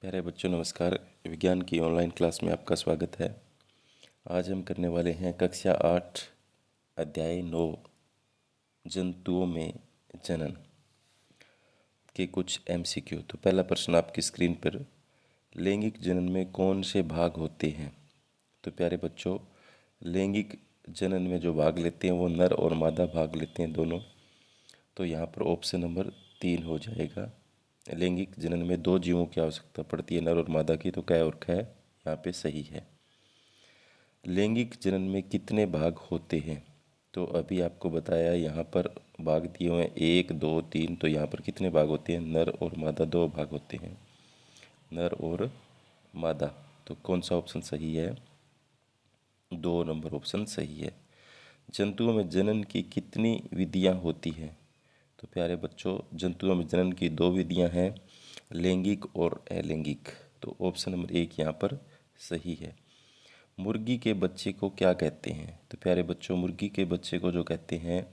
प्यारे बच्चों नमस्कार। विज्ञान की ऑनलाइन क्लास में आपका स्वागत है। आज हम करने वाले हैं कक्षा 8 अध्याय 9 जंतुओं में जनन के कुछ एमसीक्यू। तो पहला प्रश्न आपकी स्क्रीन पर, लैंगिक जनन में कौन से भाग होते हैं? तो प्यारे बच्चों, लैंगिक जनन में जो भाग लेते हैं वो नर और मादा भाग लेते हैं दोनों। तो यहाँ पर ऑप्शन नंबर 3 हो जाएगा। लैंगिक जनन में 2 जीवों की आवश्यकता पड़ती है, नर और मादा की, तो क और ख यहाँ पे सही है। लैंगिक जनन में कितने भाग होते हैं? तो अभी आपको बताया यहाँ पर भाग दिए हुए हैं 1, 2, 3। तो यहाँ पर कितने भाग होते हैं? नर और मादा 2 भाग होते हैं, नर और मादा। तो कौन सा ऑप्शन सही है? 2 नंबर ऑप्शन सही है। जंतुओं में जनन की कितनी विधियाँ होती हैं? तो प्यारे बच्चों, जंतुओं में जनन की 2 विधियां हैं, लैंगिक और अलैंगिक। तो ऑप्शन नंबर 1 यहाँ पर सही है। मुर्गी के बच्चे को क्या कहते हैं? तो प्यारे बच्चों, मुर्गी के बच्चे को जो कहते हैं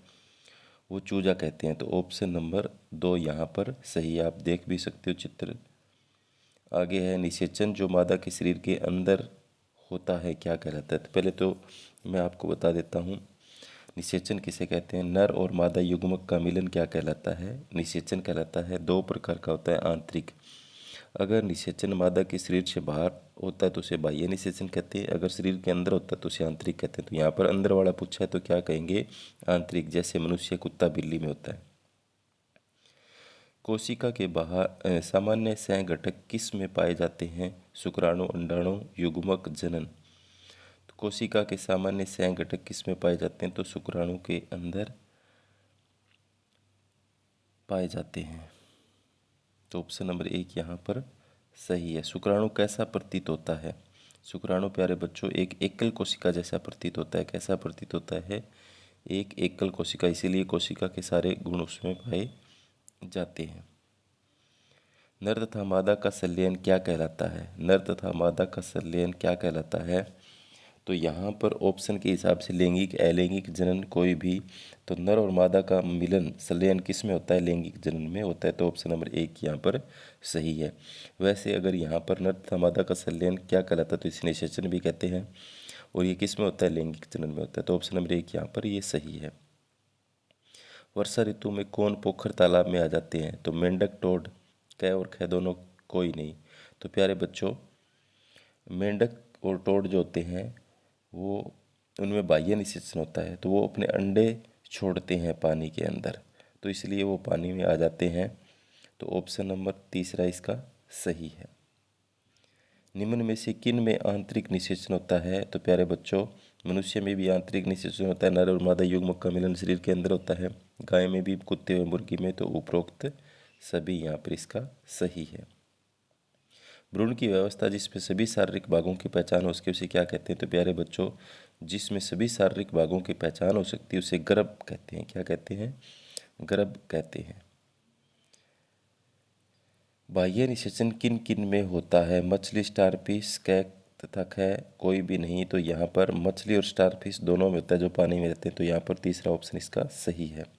वो चूजा कहते हैं। तो ऑप्शन नंबर 2 यहाँ पर सही है। आप देख भी सकते हो चित्र। आगे है निषेचन, जो मादा के शरीर के अंदर होता है क्या कहलाता है? तो पहले तो मैं आपको बता देता हूँ निषेचन किसे कहते हैं। नर और मादा युग्मक का मिलन क्या कहलाता है? निषेचन कहलाता है। 2 प्रकार का होता है, आंतरिक। अगर निषेचन मादा के शरीर से बाहर होता है तो उसे बाह्य निषेचन कहते हैं, अगर शरीर के अंदर होता है तो उसे आंतरिक कहते हैं। तो यहाँ पर अंदर वाला पूछा है तो क्या कहेंगे? आंतरिक, जैसे मनुष्य, कुत्ता, बिल्ली में होता है। कोशिका के बाहर सामान्य संघटक किस में पाए जाते हैं? शुक्राणु, अंडाणु, युग्मक, जनन। तो कोशिका के सामान्य संघटक किस में पाए जाते हैं? तो शुक्राणु के अंदर पाए जाते हैं। तो ऑप्शन नंबर 1 यहाँ पर सही है। शुक्राणु कैसा प्रतीत होता है? शुक्राणु प्यारे बच्चों एक एकल कोशिका जैसा प्रतीत होता है। कैसा प्रतीत होता है? एक एकल कोशिका, इसीलिए कोशिका के सारे गुण उसमें पाए जाते हैं। नर तथा मादा का संलयन क्या कहलाता है? नर तथा मादा का संलयन क्या कहलाता है? तो यहाँ पर ऑप्शन के हिसाब से लैंगिक, अलैंगिक जनन कोई भी, तो नर और मादा का मिलन, संलयन किस में होता है? लैंगिक जनन में होता है। तो ऑप्शन नंबर 1 यहाँ पर सही है। वैसे अगर यहाँ पर नर तथा मादा का संलयन क्या कहलाता है तो इसे निषेचन भी कहते हैं, और ये किस में होता है? लैंगिक जनन में होता है। तो ऑप्शन नंबर 1 यहाँ पर ये सही है। वर्षा ऋतु में कौन पोखर तालाब में आ जाते हैं? तो मेंढक, टोड, क और ख दोनों कोई नहीं। तो प्यारे बच्चों, मेंढक और टोड जो होते हैं वो, उनमें बाह्य निषेचन होता है, तो वो अपने अंडे छोड़ते हैं पानी के अंदर, तो इसलिए वो पानी में आ जाते हैं। तो ऑप्शन नंबर 3 इसका सही है। निम्न में से किन में आंतरिक निषेचन होता है? तो प्यारे बच्चों, मनुष्य में भी आंतरिक निषेचन होता है। नर और मादा युग्मक का मिलन शरीर के अंदर होता है। गाय में भी, कुत्ते और मुर्गी में। तो उपरोक्त सभी यहाँ पर इसका सही है। भ्रूण की व्यवस्था जिसमें सभी शारीरिक भागों की पहचान हो सके उसे क्या कहते हैं? तो प्यारे बच्चों, जिसमें सभी शारीरिक भागों की पहचान हो सकती है उसे गर्भ कहते हैं। क्या कहते हैं? गर्भ कहते हैं। बाह्य निषेचन किन किन में होता है? मछली, स्टारफिश, कैक तथा ख कोई भी नहीं। तो यहाँ पर मछली और स्टारफिश दोनों में होता है जो पानी में रहते हैं। तो यहाँ पर 3 ऑप्शन इसका सही है।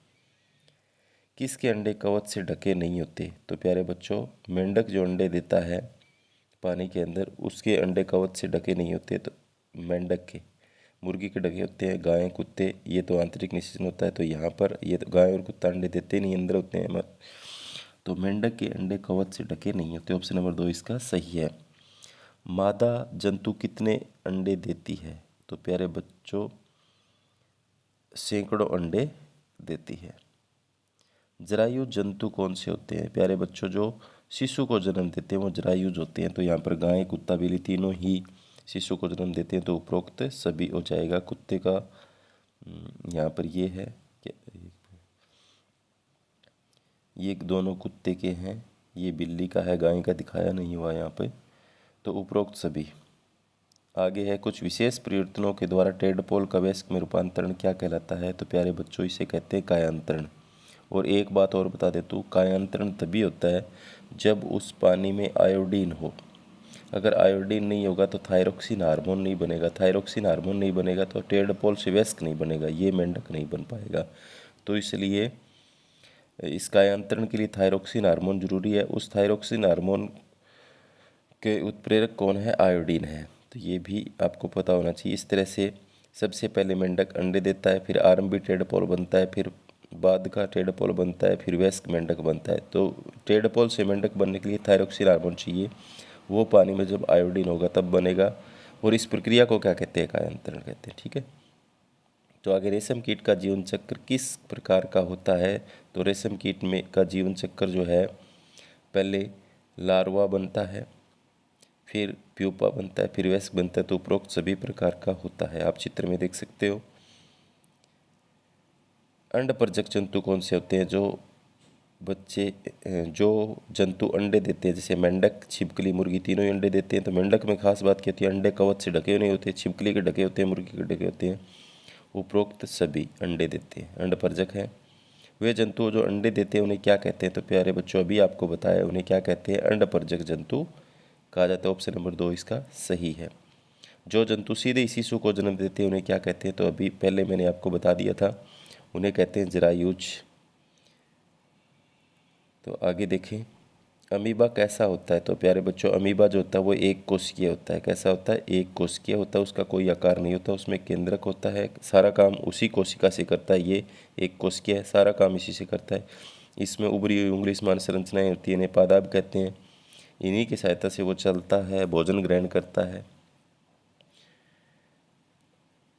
किसके अंडे कवच से ढके नहीं होते? तो प्यारे बच्चों, मेंढक जो अंडे देता है पानी के अंदर, उसके अंडे कवच से ढके नहीं होते। तो मेंढक के, मुर्गी के ढके होते हैं। गाय, कुत्ते, ये तो आंतरिक निषेचन होता है। तो यहाँ पर ये तो गाय और कुत्ता अंडे देते नहीं, अंदर होते हैं। तो मेंढक के अंडे कवच से ढके नहीं होते। ऑप्शन नंबर 2 इसका सही है। मादा जंतु कितने अंडे देती है? तो प्यारे बच्चों, सैकड़ों अंडे देती है। जरायु जंतु कौन से होते हैं? प्यारे बच्चों, जो शिशु को जन्म देते हैं वो जरायुज होते हैं। तो यहाँ पर गाय, कुत्ता, बिल्ली तीनों ही शिशु को जन्म देते हैं। तो उपरोक्त सभी हो जाएगा। कुत्ते का यहाँ पर ये है कि ये दोनों कुत्ते के हैं, ये बिल्ली का है, गाय का दिखाया नहीं हुआ यहाँ पे। तो उपरोक्त सभी। आगे है, कुछ विशेष परिवर्तनों के द्वारा टेडपोल का वयस्क में रूपांतरण क्या कहलाता है? तो प्यारे बच्चों, इसे कहते हैं कायांतरण। और एक बात और बता देता हूँ, कायांतरण तभी होता है जब उस पानी में आयोडीन हो। अगर आयोडीन नहीं होगा तो थायरोक्सिन हार्मोन नहीं बनेगा। थायरोक्सिन हार्मोन नहीं बनेगा तो टेडपोल से वयस्क नहीं बनेगा, ये मेंढक नहीं बन पाएगा। तो इसलिए इस कायांतरण के लिए थायरोक्सिन हार्मोन जरूरी है। उस थायरोक्सिन हार्मोन के उत्प्रेरक कौन है? आयोडीन है। तो ये भी आपको पता होना चाहिए। इस तरह से सबसे पहले मेंढक अंडे देता है, फिर आरंभी टेढ़पोल बनता है, फिर बाद का टेढ़पोल बनता है, फिर वयस्क मेंढक बनता है। तो टेढ़पोल से मेंढक बनने के लिए थायरोक्सिन हार्मोन चाहिए, वो पानी में जब आयोडीन होगा तब बनेगा। और इस प्रक्रिया को क्या कहते हैं? कायांतरण कहते हैं। ठीक है। तो आगे रेशम कीट का जीवन चक्र किस प्रकार का होता है? तो रेशम कीट में का जीवन चक्र जो है, पहले लार्वा बनता है, फिर प्यूपा बनता है, फिर वयस्क बनता है। तो उपरोक्त सभी प्रकार का होता है। आप चित्र में देख सकते हो। अंडपरजक जंतु कौन से होते हैं? जो जंतु अंडे देते हैं, जैसे मेंढक, छिपकली, मुर्गी, तीनों ही अंडे देते हैं। तो मेंढक में खास बात क्या होती है? अंडे कवच से ढके नहीं होते, छिपकली के ढके होते हैं, मुर्गी के ढके होते हैं। उपरोक्त सभी अंडे देते हैं, अंडपरजक है। वे जंतु जो अंडे देते हैं उन्हें क्या कहते हैं? तो प्यारे बच्चों, अभी आपको बताया, उन्हें क्या कहते हैं? अंडपरजक जंतु कहा जाता है। ऑप्शन नंबर 2 इसका सही है। जो जंतु सीधे शिशु को जन्म देते हैं उन्हें क्या कहते हैं? तो अभी पहले मैंने आपको बता दिया था, उन्हें कहते हैं जरायुज। तो आगे देखें, अमीबा कैसा होता है? तो प्यारे बच्चों, अमीबा जो होता है वो एक कोशिकीय होता है। कैसा होता है? एक कोशिकीय होता है। उसका कोई आकार नहीं होता, उसमें केंद्रक होता है, सारा काम उसी कोशिका से करता है। ये एक कोशिकीय है, सारा काम इसी से करता है। इसमें उभरी हुई उंगली समान संरचनाएं होती हैं, इन्हें पादाप कहते हैं। इन्हीं की सहायता से वो चलता है, भोजन ग्रहण करता है।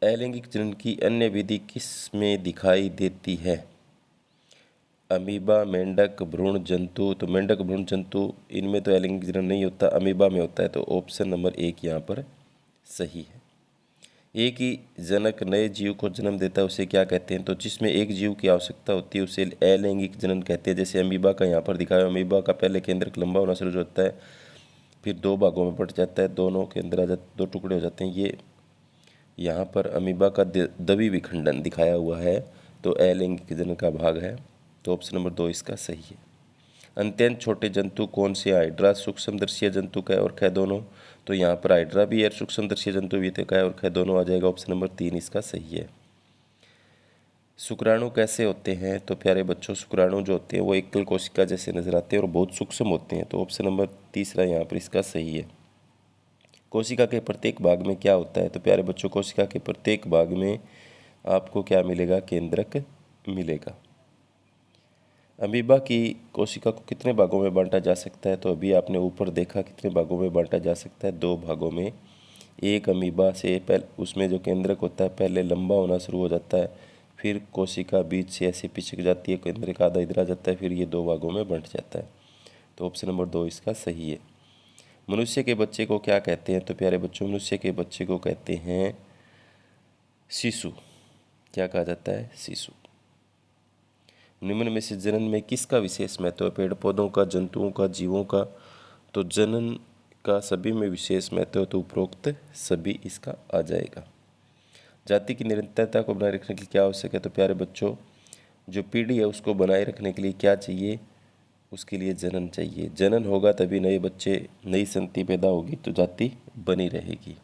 अलैंगिक जनन की अन्य विधि किस में दिखाई देती है? अमीबा, मेंढक, भ्रूण जंतु। तो मेंढक, भ्रूण जंतु, इनमें तो अलैंगिक जनन नहीं होता, अमीबा में होता है। तो ऑप्शन नंबर 1 यहाँ पर सही है। एक ही जनक नए जीव को जन्म देता है उसे क्या कहते हैं? तो जिसमें एक जीव की आवश्यकता होती है उसे अलैंगिक जनन कहते हैं। जैसे अमीबा का यहाँ पर दिखाया, अमीबा का पहले केंद्रक लंबा होना शुरू होता है, फिर 2 भागों में बट जाता है, दोनों के अंदर आ जाते, 2 टुकड़े हो जाते हैं। ये यहाँ पर अमीबा का द्वि विखंडन दिखाया हुआ है, तो अलैंगिक जनन का भाग है। तो ऑप्शन नंबर 2 इसका सही है। अत्यंत छोटे जंतु कौन से? हाइड्रा, सूक्ष्मदर्शीय जंतु का और ख दोनों। तो यहाँ पर हाइड्रा भी है, सूक्ष्मदर्शीय जंतु भी का है और ख दोनों आ जाएगा। ऑप्शन नंबर 3 इसका सही है। शुक्राणु कैसे होते हैं? तो प्यारे बच्चों, शुक्राणु जो होते हैं वो एकल कोशिका जैसे नजर आते हैं और बहुत सूक्ष्म होते हैं। तो ऑप्शन नंबर 3 यहाँ पर इसका सही है। कोशिका के प्रत्येक भाग में क्या होता है? तो प्यारे बच्चों, कोशिका के प्रत्येक भाग में आपको क्या मिलेगा? केंद्रक मिलेगा। अमीबा की कोशिका को कितने भागों में बांटा जा सकता है? तो अभी आपने ऊपर देखा कितने भागों में बांटा जा सकता है? 2 भागों में। एक अमीबा से पहले उसमें जो केंद्रक होता है पहले लंबा होना शुरू हो जाता है, फिर कोशिका बीच से ऐसे पिचक जाती है, केंद्रक आधा इधर आ जाता है, फिर ये 2 भागों में बंट जाता है। तो ऑप्शन नंबर 2 इसका सही है। मनुष्य के बच्चे को क्या कहते हैं? तो प्यारे बच्चों, मनुष्य के बच्चे को कहते हैं शिशु। क्या कहा जाता है? शिशु। निम्न में से जनन में किसका विशेष महत्व है? पेड़ पौधों का, जंतुओं का, जीवों का? तो जनन का सभी में विशेष महत्व है, तो उपरोक्त सभी इसका आ जाएगा। जाति की निरंतरता को बनाए रखने के लिए क्या आवश्यक है? तो प्यारे बच्चों, जो पीढ़ी है उसको बनाए रखने के लिए क्या चाहिए? उसके लिए जनन चाहिए। जनन होगा तभी नए बच्चे, नई संतति पैदा होगी, तो जाति बनी रहेगी।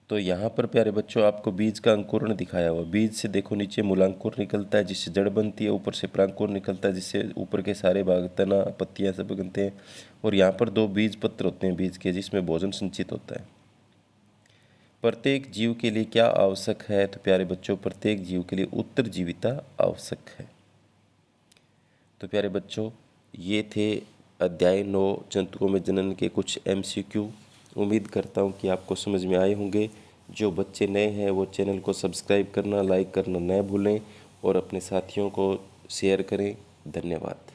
तो यहाँ पर प्यारे बच्चों आपको बीज का अंकुरण दिखाया हुआ। बीज से देखो नीचे मूलांकुर निकलता है जिससे जड़ बनती है, ऊपर से प्रांकुर निकलता है जिससे ऊपर के सारे भाग, तना, पत्तियाँ सब बनते हैं। और यहाँ पर 2 बीज पत्र होते हैं बीज के, जिसमें भोजन संचित होता है। प्रत्येक जीव के लिए क्या आवश्यक है? तो प्यारे बच्चों, प्रत्येक जीव के लिए उत्तरजीविता आवश्यक है। तो प्यारे बच्चों, ये थे अध्याय 9 जंतुओं में जनन के कुछ MCQ। उम्मीद करता हूँ कि आपको समझ में आए होंगे। जो बच्चे नए हैं वो चैनल को सब्सक्राइब करना, लाइक करना न भूलें और अपने साथियों को शेयर करें। धन्यवाद।